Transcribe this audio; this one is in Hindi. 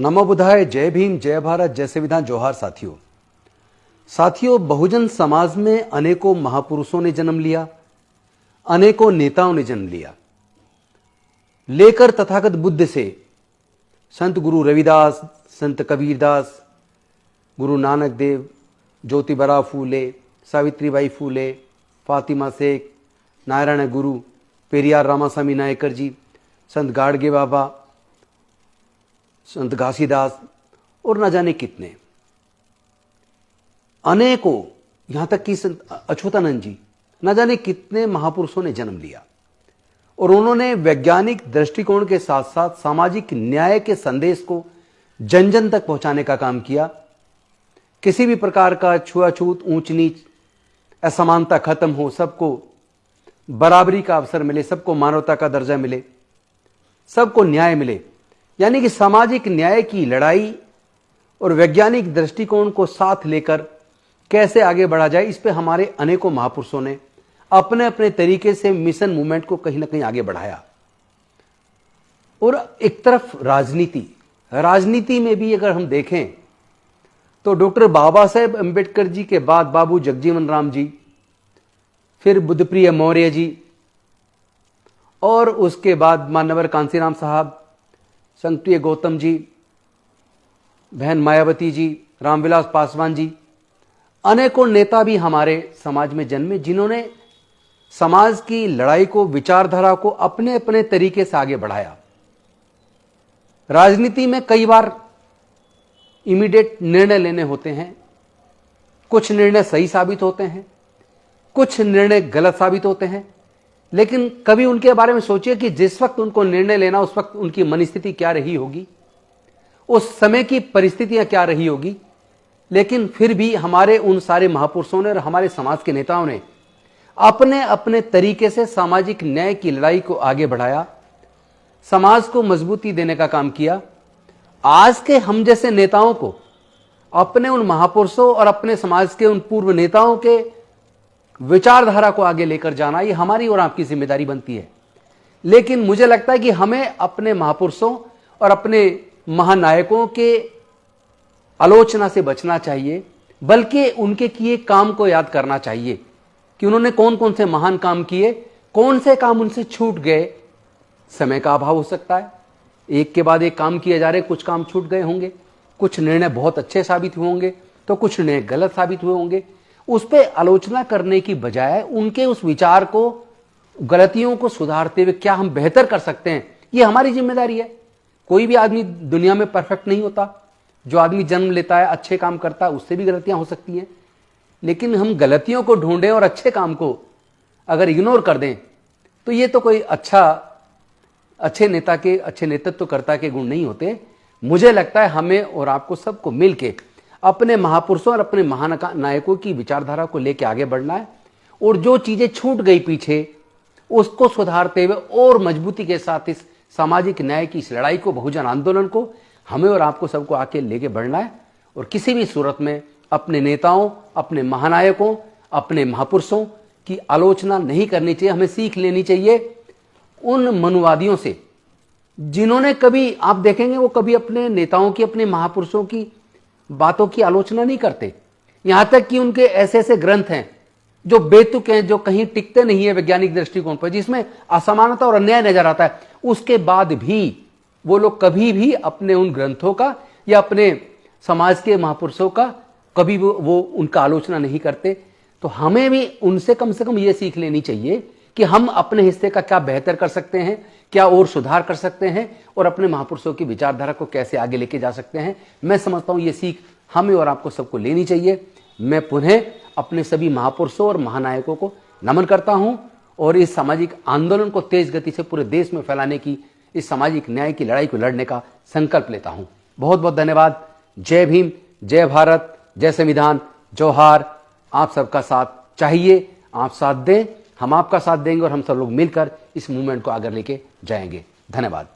नमो बुधाय, जय भीम, जय भारत, जय संविधान, जोहार साथियों, बहुजन समाज में अनेकों महापुरुषों ने जन्म लिया, अनेकों नेताओं ने जन्म लिया। लेकर तथागत बुद्ध से संत गुरु रविदास, संत कबीरदास, गुरु नानक देव, ज्योतिबा फूले, सावित्रीबाई फूले, फातिमा शेख, नारायण गुरु, पेरियार रामास्वामी नायकर जी, संत गाडगे बाबा, संत घासीदास और न जाने कितने अनेकों, यहां तक कि संत अछूतानंद जी, न जाने कितने महापुरुषों ने जन्म लिया और उन्होंने वैज्ञानिक दृष्टिकोण के साथ साथ सामाजिक न्याय के संदेश को जन जन तक पहुंचाने का काम किया। किसी भी प्रकार का छुआछूत, ऊंच नीच, असमानता खत्म हो, सबको बराबरी का अवसर मिले, सबको मानवता का दर्जा मिले, सबको न्याय मिले, यानी कि सामाजिक न्याय की लड़ाई और वैज्ञानिक दृष्टिकोण को साथ लेकर कैसे आगे बढ़ा जाए, इस पे हमारे अनेकों महापुरुषों ने अपने अपने तरीके से मिशन मूवमेंट को कहीं ना कहीं आगे बढ़ाया। और एक तरफ राजनीति में भी अगर हम देखें तो डॉक्टर बाबा साहेब अंबेडकर जी के बाद बाबू जगजीवन राम जी, फिर बुद्धप्रिय मौर्य जी और उसके बाद मान्यवर कांसीराम साहब, संतप्रिय गौतम जी, बहन मायावती जी, रामविलास पासवान जी, अनेकों नेता भी हमारे समाज में जन्मे, जिन्होंने समाज की लड़ाई को, विचारधारा को अपने अपने तरीके से आगे बढ़ाया। राजनीति में कई बार इमीडिएट निर्णय लेने होते हैं, कुछ निर्णय सही साबित होते हैं, कुछ निर्णय गलत साबित होते हैं, लेकिन कभी उनके बारे में सोचिए कि जिस वक्त उनको निर्णय लेना, उस वक्त उनकी मनस्थिति क्या रही होगी, उस समय की परिस्थितियां क्या रही होगी। लेकिन फिर भी हमारे उन सारे महापुरुषों ने और हमारे समाज के नेताओं ने अपने अपने तरीके से सामाजिक न्याय की लड़ाई को आगे बढ़ाया, समाज को मजबूती देने का काम किया। आज के हम जैसे नेताओं को अपने उन महापुरुषों और अपने समाज के उन पूर्व नेताओं के विचारधारा को आगे लेकर जाना, ये हमारी और आपकी जिम्मेदारी बनती है। लेकिन मुझे लगता है कि हमें अपने महापुरुषों और अपने महानायकों के आलोचना से बचना चाहिए, बल्कि उनके किए काम को याद करना चाहिए कि उन्होंने कौन कौन से महान काम किए, कौन से काम उनसे छूट गए। समय का अभाव हो सकता है, एक के बाद एक काम किए जा रहे, कुछ काम छूट गए होंगे, कुछ निर्णय बहुत अच्छे साबित हुए होंगे, तो कुछ निर्णय गलत साबित हुए होंगे। उस पर आलोचना करने की बजाय उनके उस विचार को, गलतियों को सुधारते हुए क्या हम बेहतर कर सकते हैं, ये हमारी जिम्मेदारी है। कोई भी आदमी दुनिया में परफेक्ट नहीं होता। जो आदमी जन्म लेता है, अच्छे काम करता है, उससे भी गलतियां हो सकती हैं, लेकिन हम गलतियों को ढूंढें और अच्छे काम को अगर इग्नोर कर दें तो ये तो कोई अच्छे नेता के, अच्छे नेतृत्वकर्ता के गुण नहीं होते। मुझे लगता है हमें और आपको सबको मिलके अपने महापुरुषों और अपने महानायकों की विचारधारा को लेकर आगे बढ़ना है और जो चीजें छूट गई पीछे, उसको सुधारते हुए और मजबूती के साथ इस सामाजिक न्याय की इस लड़ाई को, बहुजन आंदोलन को हमें और आपको सबको आके लेके बढ़ना है। और किसी भी सूरत में अपने नेताओं, अपने महानायकों, अपने महापुरुषों की आलोचना नहीं करनी चाहिए। हमें सीख लेनी चाहिए उन मनुवादियों से, जिन्होंने कभी, आप देखेंगे वो कभी अपने नेताओं की, अपने महापुरुषों की बातों की आलोचना नहीं करते। यहां तक कि उनके ऐसे ऐसे ग्रंथ हैं जो बेतुक हैं, जो कहीं टिकते नहीं है वैज्ञानिक दृष्टिकोण पर, जिसमें असमानता और अन्याय नजर आता है। उसके बाद भी वो लोग कभी भी अपने उन ग्रंथों का या अपने समाज के महापुरुषों का कभी वो उनका आलोचना नहीं करते। तो हमें भी उनसे कम से कम ये सीख लेनी चाहिए कि हम अपने हिस्से का क्या बेहतर कर सकते हैं, क्या और सुधार कर सकते हैं और अपने महापुरुषों की विचारधारा को कैसे आगे लेके जा सकते हैं। मैं समझता हूं ये सीख हमें और आपको सबको लेनी चाहिए। मैं पुनः अपने सभी महापुरुषों और महानायकों को नमन करता हूं और इस सामाजिक आंदोलन को तेज गति से पूरे देश में फैलाने की, इस सामाजिक न्याय की लड़ाई को लड़ने का संकल्प लेता हूं। बहुत बहुत धन्यवाद। जय भीम, जय भारत, जय संविधान, जोहार। आप सबका साथ चाहिए, आप साथ दें, हम आपका साथ देंगे और हम सब लोग मिलकर इस मूवमेंट को आगे लेके जाएंगे। धन्यवाद।